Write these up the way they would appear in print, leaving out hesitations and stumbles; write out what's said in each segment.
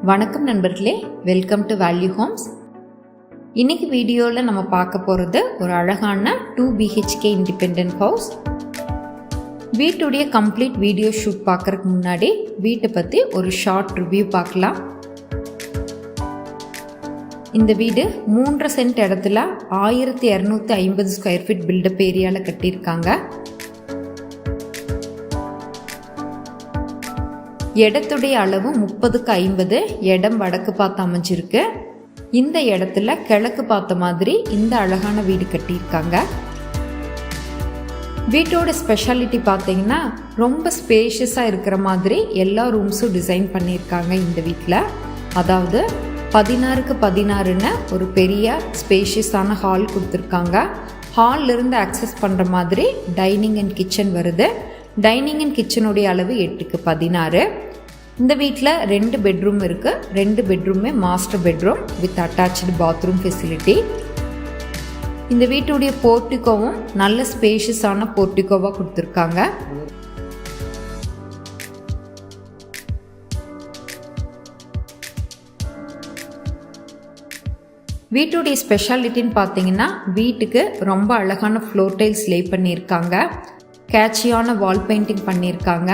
வணக்கம் நண்பர்களே, welcome to value Holmes. இன்னைக்கு வீடியோவில் நம்ம பார்க்க போகிறது ஒரு அழகான 2 BHK இண்டிபெண்டன்ட் ஹவுஸ். வீட்டுடைய கம்ப்ளீட் வீடியோ ஷூட் பார்க்கறதுக்கு முன்னாடி வீட்டை பற்றி ஒரு ஷார்ட் ரிவ்யூ பார்க்கலாம். இந்த வீடு 3 சென்ட் இடத்துல 1250 ஸ்கொயர் ஃபீட் பில்டப் ஏரியாவில் கட்டியிருக்காங்க. இடத்துடைய அளவு 30x50. இடம் வடக்கு பார்த்து அமைஞ்சிருக்கு. இந்த இடத்துல கிழக்கு பார்த்த மாதிரி இந்த அழகான வீடு கட்டியிருக்காங்க. வீட்டோட ஸ்பெஷாலிட்டி பார்த்தீங்கன்னா ரொம்ப ஸ்பேஷியஸாக இருக்கிற மாதிரி எல்லா ரூம்ஸும் டிசைன் பண்ணியிருக்காங்க இந்த வீட்டில். அதாவது 16x16ன்னு ஒரு பெரிய ஸ்பேஷியஸான ஹால் கொடுத்துருக்காங்க. ஹால்லிருந்து ஆக்சஸ் பண்ணுற மாதிரி டைனிங் அண்ட் கிச்சன் வருது. டைனிங் அண்ட் கிச்சனுடைய அளவு 8x16. இந்த வீட்டில் 2 பெட்ரூம் இருக்குது. 2 பெட்ரூமே master bedroom with attach bathroom facility. இந்த வீட்டுடைய போர்ட்டிகோவும் நல்ல ஸ்பேஷியஸான போர்ட்டிகோவாக கொடுத்துருக்காங்க. வீட்டுடைய ஸ்பெஷாலிட்டின்னு பார்த்தீங்கன்னா வீட்டுக்கு ரொம்ப அழகான ஃப்ளோர் டைல்ஸ் லே பண்ணியிருக்காங்க. கேட்சியான வால் பெயிண்டிங் பண்ணியிருக்காங்க.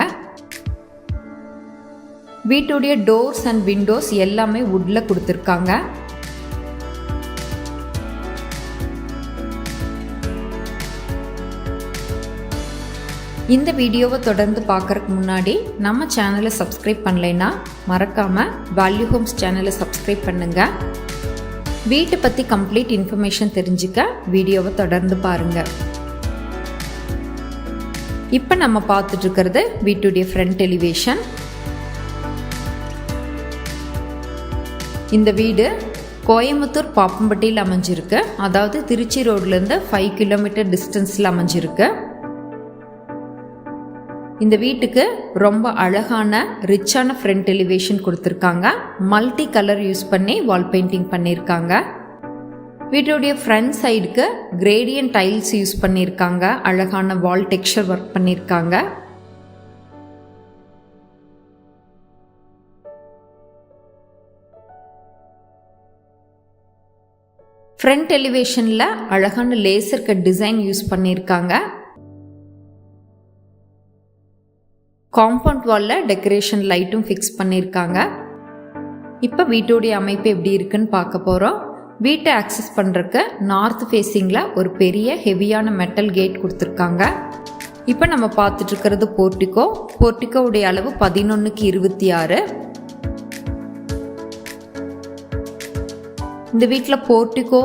வீட்டுடைய டோர்ஸ் அண்ட் விண்டோஸ் எல்லாமே வுட்ல கொடுத்துருக்காங்க. இந்த வீடியோவை தொடர்ந்து பார்க்கறதுக்கு முன்னாடி நம்ம சேனலை சப்ஸ்கிரைப் பண்ணலைன்னா மறக்காம வேல்யூ ஹோம்ஸ் சேனலை சப்ஸ்கிரைப் பண்ணுங்க. வீட்டை பற்றி கம்ப்ளீட் இன்ஃபர்மேஷன் தெரிஞ்சுக்க வீடியோவை தொடர்ந்து பாருங்க. இப்போ நம்ம பார்த்துட்டு இருக்கிறது வீட்டுடைய ஃப்ரண்ட் எலிவேஷன். இந்த வீடு கோயம்புத்தூர் பாப்பம்பட்டியில் அமைஞ்சிருக்கு. அதாவது திருச்சி ரோட்லேருந்து 5 கிலோமீட்டர் டிஸ்டன்ஸில் அமைஞ்சிருக்கு. இந்த வீட்டுக்கு ரொம்ப அழகான ரிச்சான ஃப்ரண்ட் எலிவேஷன் கொடுத்துருக்காங்க. மல்டி கலர் யூஸ் பண்ணி வால் பெயிண்டிங் பண்ணியிருக்காங்க. வீட்டுடைய ஃப்ரண்ட் சைடுக்கு கிரேடியன்ட் டைல்ஸ் யூஸ் பண்ணியிருக்காங்க. அழகான வால் டெக்ஸ்சர் ஒர்க் பண்ணியிருக்காங்க. ஃப்ரண்ட் எலிவேஷனில் அழகான லேசர் கட் டிசைன் யூஸ் பண்ணியிருக்காங்க. காம்பவுண்ட் வாலில் டெக்கரேஷன் லைட்டும் ஃபிக்ஸ் பண்ணியிருக்காங்க. இப்போ வீட்டுடைய அமைப்பு எப்படி இருக்குன்னு பார்க்க போகிறோம். வீட்டை ஆக்சஸ் பண்ணுறதுக்கு நார்த் ஃபேஸிங்கில் ஒரு பெரிய ஹெவியான மெட்டல் கேட் கொடுத்துருக்காங்க. இப்போ நம்ம பார்த்துட்டு இருக்கிறது போர்ட்டிகோ. போர்ட்டிகோவுடைய அளவு 11x26. இந்த வீட்டில் போர்ட்டிகோ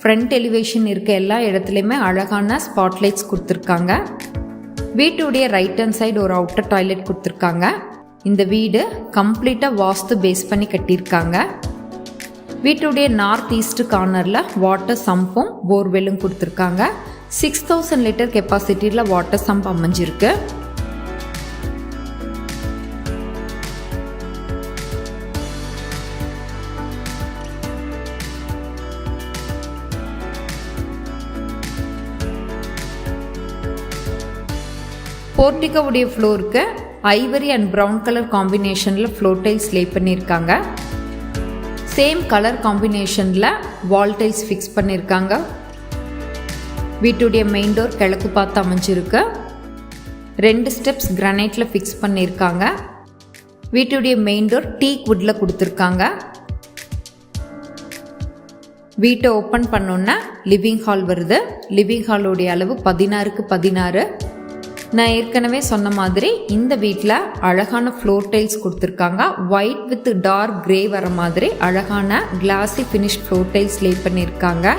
ஃப்ரண்ட் எலிவேஷன் இருக்க எல்லா இடத்துலையுமே அழகான ஸ்பாட்லைட்ஸ் கொடுத்துருக்காங்க. வீட்டுடைய ரைட் ஹேண்ட் சைடு ஒரு அவுட்டர் டாய்லெட் கொடுத்துருக்காங்க. இந்த வீடு கம்ப்ளீட்டாக வாஸ்து பேஸ் பண்ணி கட்டியிருக்காங்க. வீட்டுடைய நார்த் ஈஸ்ட் கார்னரில் வாட்டர் சம்பும் போர்வெல்லும் கொடுத்துருக்காங்க. 6000 லிட்டர் கெப்பாசிட்டியில் வாட்டர் சம்ப் அமைஞ்சிருக்கு. போர்ட்டிகோவுடைய ஃப்ளோருக்கு ஐவரி அண்ட் ப்ரௌன் கலர் காம்பினேஷனில் ஃப்ளோர் டைல்ஸ் லே பண்ணியிருக்காங்க. சேம் கலர் காம்பினேஷனில் வால் டைல்ஸ் ஃபிக்ஸ் பண்ணியிருக்காங்க. வீட்டுடைய மெயின் டோர் கிழக்கு பார்த்து அமைஞ்சிருக்கு. 2 ஸ்டெப்ஸ் கிரானைட்டில் ஃபிக்ஸ் பண்ணியிருக்காங்க. வீட்டுடைய மெயின் டோர் டீக் வுட்டில் கொடுத்துருக்காங்க. வீட்டை ஓப்பன் பண்ணோன்னா லிவிங் ஹால் வருது. லிவிங் ஹாலோடைய அளவு 16x16. நான் ஏற்கனவே சொன்ன மாதிரி இந்த வீட்டில் அழகான ஃப்ளோர் டைல்ஸ் கொடுத்துருக்காங்க. ஒயிட் வித் டார்க் கிரே வர மாதிரி அழகான கிளாசி ஃபினிஷ் ஃப்ளோர் டைல்ஸ் லே பண்ணியிருக்காங்க.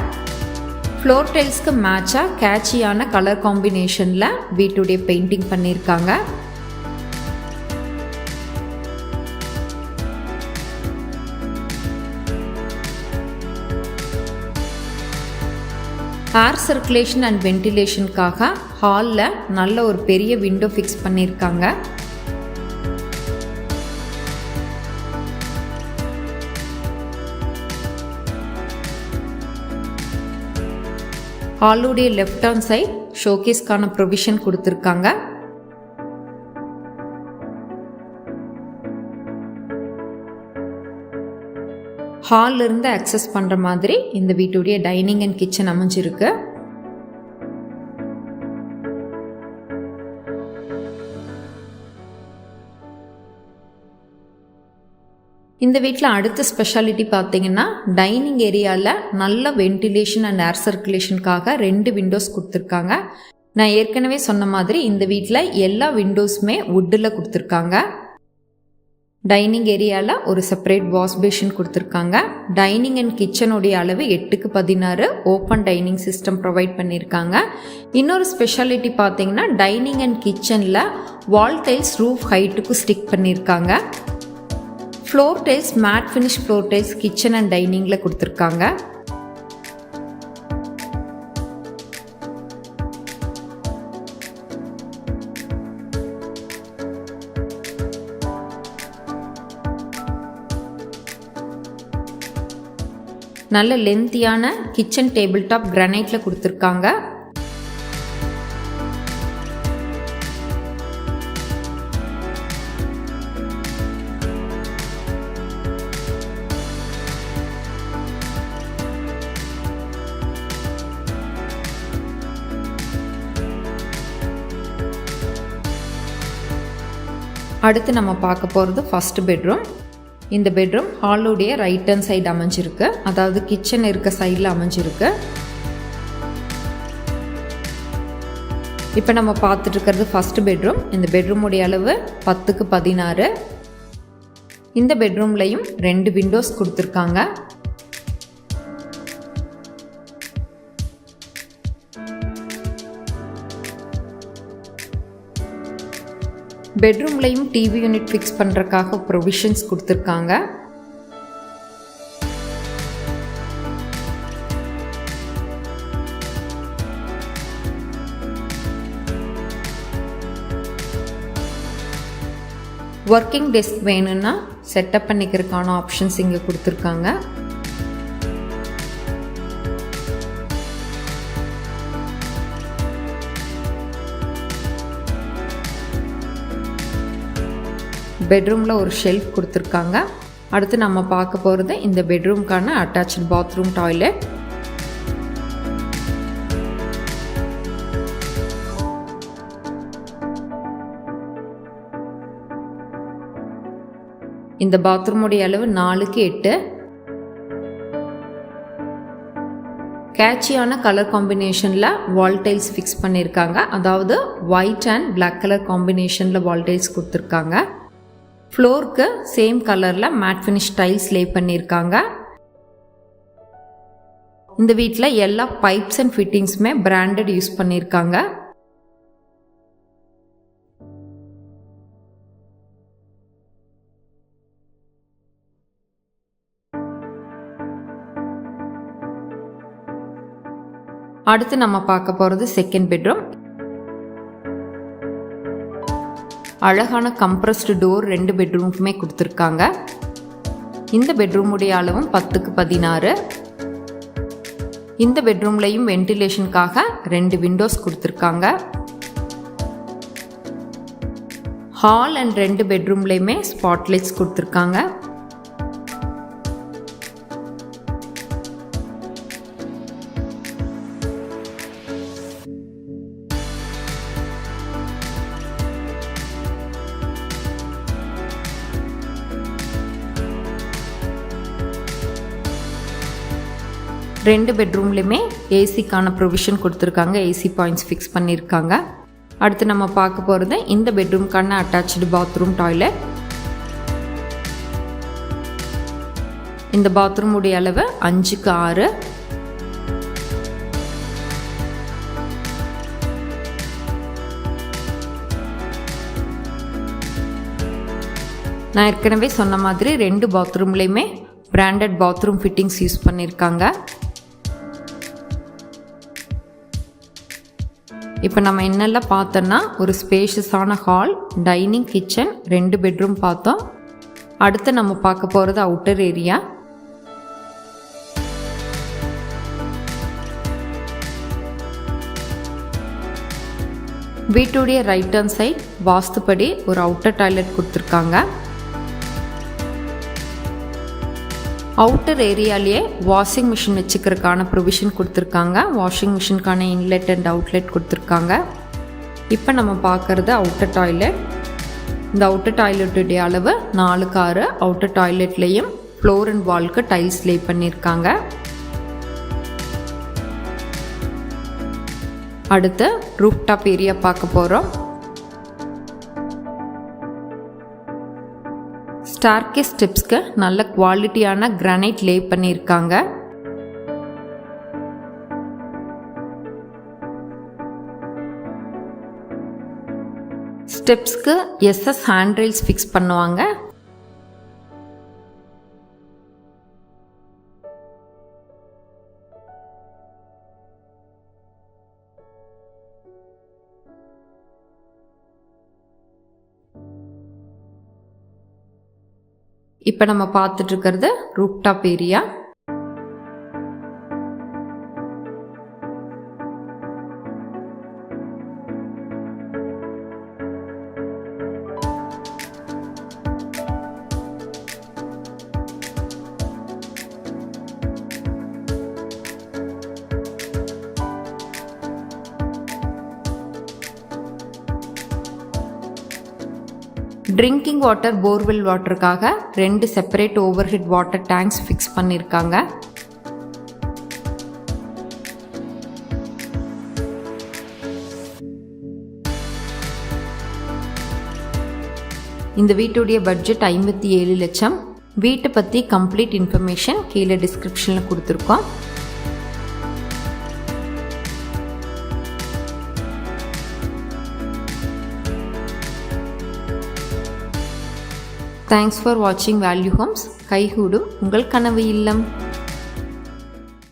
ஃப்ளோர் டைல்ஸ்க்கு மேட்சாக கேட்சியான கலர் காம்பினேஷனில் வீட்டுடைய பெயிண்டிங் பண்ணியிருக்காங்க. ஏர் சர்க்குலேஷன் அண்ட் வென்டிலேஷனுக்காக ஹாலில் நல்ல ஒரு பெரிய விண்டோ ஃபிக்ஸ் பண்ணியிருக்காங்க. ஹாலுடைய லெஃப்ட் ஹேண்ட் சைட் ஷோகேஸ்க்கான ப்ரொவிஷன் கொடுத்துருக்காங்க. ஹால்ல இருந்து அக்சஸ் பண்ணுற மாதிரி இந்த வீட்டுடைய டைனிங் அண்ட் கிச்சன் அமைஞ்சிருக்கு. இந்த வீட்டில் அடுத்த ஸ்பெஷாலிட்டி பார்த்தீங்கன்னா டைனிங் ஏரியாவில் நல்ல வென்டிலேஷன் அண்ட் ஏர் சர்க்குலேஷனுக்காக 2 விண்டோஸ் கொடுத்துருக்காங்க. நான் ஏற்கனவே சொன்ன மாதிரி இந்த வீட்டில் எல்லா விண்டோஸுமே வுட்டில் கொடுத்துருக்காங்க. டைனிங் ஏரியாவில் ஒரு செப்பரேட் வாஷ் பேஷன் கொடுத்துருக்காங்க. டைனிங் அண்ட் கிச்சனுடைய அளவு 8x16 open dining system provide பண்ணியிருக்காங்க. இன்னொரு ஸ்பெஷாலிட்டி பார்த்தீங்கன்னா டைனிங் அண்ட் கிச்சனில் வால் டைல்ஸ் ரூஃப் ஹைட்டுக்கு ஸ்டிக் பண்ணியிருக்காங்க. Floor tiles matt finish floor tiles kitchen and டைனிங்கில் கொடுத்துருக்காங்க. நல்ல லென்த்தியான கிச்சன் டேபிள் டாப் கிரானைட்டில் கொடுத்துருக்காங்க. அடுத்து நம்ம பார்க்க போகிறது ஃபர்ஸ்ட் பெட்ரூம். இந்த பெட்ரூம் ஹாலுடைய ரைட் ஹேண்ட் சைடு அமைஞ்சிருக்கு, அதாவது கிச்சன் இருக்க சைடில் அமைஞ்சிருக்கு. இப்போ நம்ம பார்த்துட்டு இருக்கிறது ஃபர்ஸ்ட் பெட்ரூம். இந்த பெட்ரூமுடைய அளவு 10x16. இந்த பெட்ரூம்லையும் 2 விண்டோஸ் கொடுத்துருக்காங்க. பெட்ரூம்லையும் டிவி யூனிட் ஃபிக்ஸ் பண்ணுறதுக்காக ப்ரொவிஷன்ஸ் கொடுத்துருக்காங்க. ஒர்க்கிங் டெஸ்க் வேணும்னா செட்டப் பண்ணிக்கிறதுக்கான ஆப்ஷன்ஸ் இங்கே கொடுத்துருக்காங்க. பெட்ரூமில் ஒரு ஷெல்ஃப் கொடுத்துருக்காங்க. அடுத்து நம்ம பார்க்க போகிறது இந்த பெட்ரூம்க்கான அட்டாச்டு பாத்ரூம் டாய்லெட். இந்த பாத்ரூமுடைய அளவு 4x8. கேட்சியான கலர் காம்பினேஷனில் வால் டைல்ஸ் ஃபிக்ஸ் பண்ணியிருக்காங்க, அதாவது ஒயிட் அண்ட் பிளாக் கலர் காம்பினேஷனில் வால் டைல்ஸ் கொடுத்துருக்காங்க. ஃப்ளோருக்கு சேம் கலரில் மேட் ஃபினிஷ் டைல்ஸ் லே பண்ணியிருக்காங்க. இந்த வீட்டில் எல்லா பைப்ஸ் அண்ட் ஃபிட்டிங்ஸுமே பிராண்டட் யூஸ் பண்ணியிருக்காங்க. அடுத்து நம்ம பார்க்க போகிறது செகண்ட் பெட்ரூம். அழகான கம்ப்ரஸ்டு டோர் 2 பெட்ரூமுக்குமே கொடுத்துருக்காங்க. இந்த பெட்ரூமுடைய அளவும் 10x16. இந்த பெட்ரூம்லையும் வென்டிலேஷனுக்காக 2 விண்டோஸ் கொடுத்துருக்காங்க. ஹால் அண்ட் 2 பெட்ரூம்லையுமே ஸ்பாட்லைட்ஸ் கொடுத்துருக்காங்க. ரெண்டு பெட்ரூம்லையுமே ஏசிக்கான ப்ரொவிஷன் கொடுத்துருக்காங்க. ஏசி பாயிண்ட்ஸ் ஃபிக்ஸ் பண்ணியிருக்காங்க. அடுத்து நம்ம பார்க்க போகிறது இந்த பெட்ரூம்க்கான அட்டாச்சு பாத்ரூம் டாய்லெட். இந்த பாத்ரூமுடைய அளவு 5x6. நான் ஏற்கனவே சொன்ன மாதிரி 2 பாத்ரூம்லையுமே பிராண்டட் பாத்ரூம் ஃபிட்டிங்ஸ் யூஸ் பண்ணியிருக்காங்க. இப்போ நம்ம என்னெல்லாம் பார்த்தோன்னா ஒரு ஸ்பேஷியஸான ஹால், டைனிங், கிச்சன், 2 பெட்ரூம் பார்த்தோம். அடுத்து நம்ம பார்க்க போகிறது அவுட்டர் ஏரியா. வீட்டுடைய ரைட் ஹேண்ட் சைட் வாஸ்துப்படி ஒரு அவுட்டர் டாய்லெட் கொடுத்துருக்காங்க. அவுட்டர் ஏரியாலேயே வாஷிங் மிஷின் வச்சுக்கிறதுக்கான ப்ரொவிஷன் கொடுத்துருக்காங்க. வாஷிங் மிஷினுக்கான இன்லெட் அண்ட் அவுட்லெட் கொடுத்துருக்காங்க. இப்போ நம்ம பார்க்குறது அவுட்டர் டாய்லெட். இந்த அவுட்டர் டாய்லெட்டுடைய அளவு 4x6. அவுட்டர் டாய்லெட்லேயும் ஃப்ளோர் அண்ட் வால்க்கு டைல்ஸ் லே பண்ணியிருக்காங்க. அடுத்து ரூஃப் டாப் ஏரியா பார்க்க போகிறோம். ஸ்டார்கேஸ் ஸ்டெப்ஸ்க்கு நல்ல குவாலிட்டியான கிரானைட் லே பண்ணியிருக்காங்க. ஸ்டெப்ஸ்க்கு எஸ்எஸ் ஹேண்ட் ரெயில்ஸ் ஃபிக்ஸ் பண்ணுவாங்க. இப்போ நம்ம பார்த்துட்டு இருக்கிறது rooftop area. Drinking water borewell வாட்டருக்காக 2 separate overhead water tanks fix பண்ணியிருக்காங்க. இந்த வீட்டுடைய பட்ஜெட் 57 லட்சம். வீட்டை பற்றி கம்ப்ளீட் இன்ஃபர்மேஷன் கீழே டிஸ்கிரிப்ஷனில் கொடுத்துருக்கோம். தேங்க்ஸ் ஃபார் வாட்சிங் வேல்யூ ஹோம்ஸ். கைகூடும் உங்கள் கனவு இல்லம்.